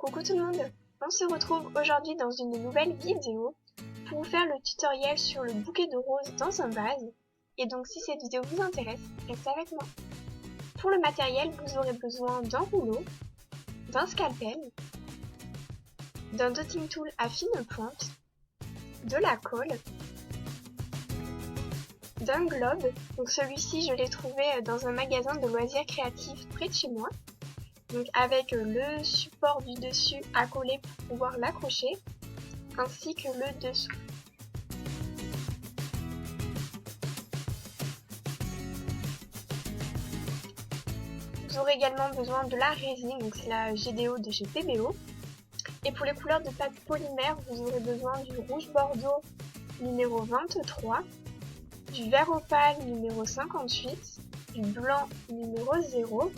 Coucou tout le monde, on se retrouve aujourd'hui dans une nouvelle vidéo pour vous faire le tutoriel sur le bouquet de roses dans un vase. Et donc si cette vidéo vous intéresse, restez avec moi. Pour le matériel, vous aurez besoin d'un rouleau, d'un scalpel, d'un dotting tool à fine pointe, de la colle, d'un globe. Donc celui-ci je l'ai trouvé dans un magasin de loisirs créatifs près de chez moi. Donc avec le support du dessus à coller pour pouvoir l'accrocher, ainsi que le dessous. Vous aurez également besoin de la résine, donc c'est la GDO de chez PBO. Et pour les couleurs de pâte polymère, vous aurez besoin du rouge bordeaux numéro 23, du vert opale numéro 58, du blanc numéro 0,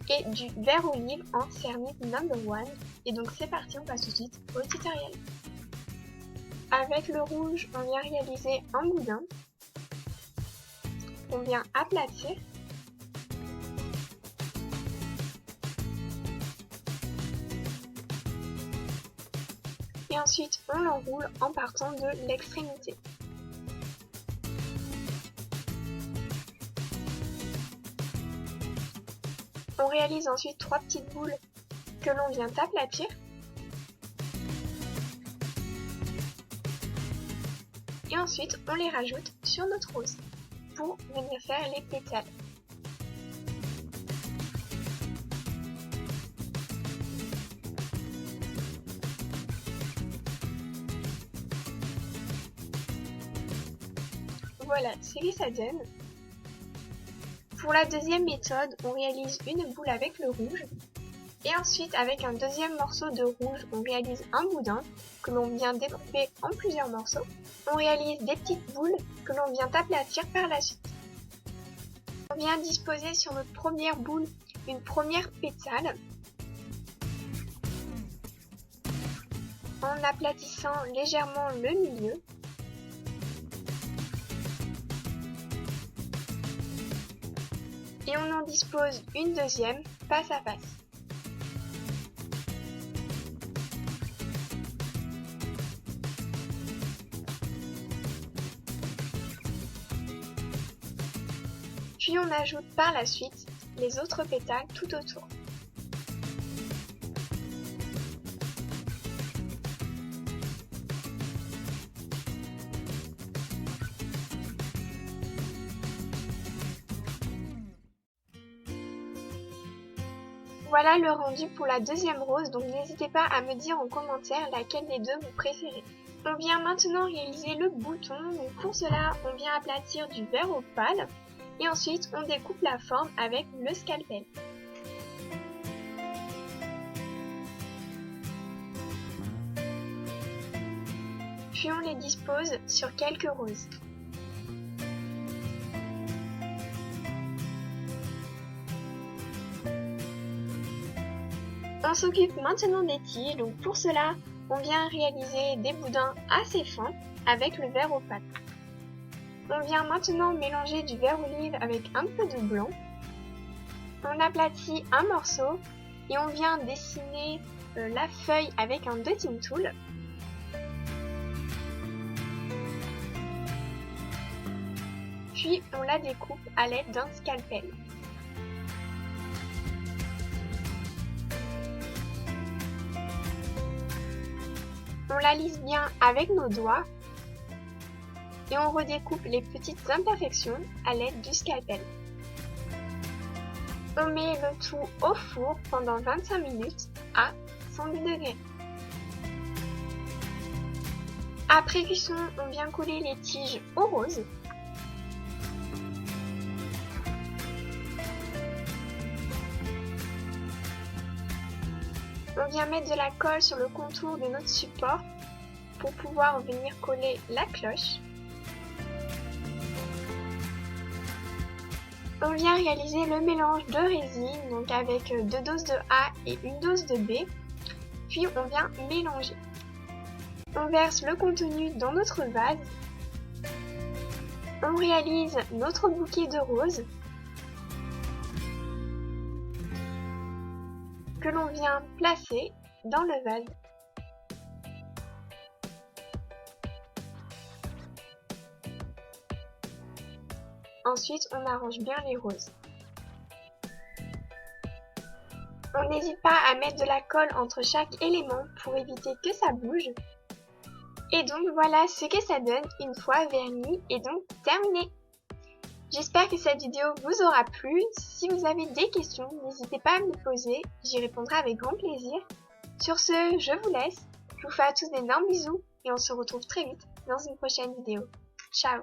et du vert olive en céramique number 1. Et donc c'est parti, on passe tout de suite au tutoriel. Avec le rouge, on vient réaliser un boudin. On vient aplatir. Et ensuite, on l'enroule en partant de l'extrémité. On réalise ensuite 3 petites boules que l'on vient aplatir. Et ensuite, on les rajoute sur notre rose pour venir faire les pétales. Voilà ce que ça donne. Pour la deuxième méthode, on réalise une boule avec le rouge. Et ensuite, avec un deuxième morceau de rouge, on réalise un boudin que l'on vient découper en plusieurs morceaux. On réalise des petites boules que l'on vient aplatir par la suite. On vient disposer sur notre première boule une première pétale en aplatissant légèrement le milieu. Et on en dispose une deuxième face à face. Puis on ajoute par la suite les autres pétales tout autour. Voilà le rendu pour la deuxième rose, donc n'hésitez pas à me dire en commentaire laquelle des deux vous préférez. On vient maintenant réaliser le bouton, donc pour cela on vient aplatir du vert opale et ensuite on découpe la forme avec le scalpel. Puis on les dispose sur quelques roses. On s'occupe maintenant des tiges, donc pour cela, on vient réaliser des boudins assez fins avec le vert opale. On vient maintenant mélanger du vert olive avec un peu de blanc. On aplatit un morceau et on vient dessiner la feuille avec un dotting tool. Puis on la découpe à l'aide d'un scalpel. On la lisse bien avec nos doigts et on redécoupe les petites imperfections à l'aide du scalpel. On met le tout au four pendant 25 minutes à 110 degrés. Après cuisson, on vient coller les tiges au rose. On vient mettre de la colle sur le contour de notre support pour pouvoir venir coller la cloche. On vient réaliser le mélange de résine, donc avec 2 doses de A et une dose de B. Puis on vient mélanger. On verse le contenu dans notre vase. On réalise notre bouquet de roses que l'on vient placer dans le vase. Ensuite, on arrange bien les roses. On n'hésite pas à mettre de la colle entre chaque élément pour éviter que ça bouge. Et donc voilà ce que ça donne une fois verni et donc terminé. J'espère que cette vidéo vous aura plu. Si vous avez des questions, n'hésitez pas à me les poser, j'y répondrai avec grand plaisir. Sur ce, je vous laisse. Je vous fais à tous d'énormes bisous et on se retrouve très vite dans une prochaine vidéo. Ciao!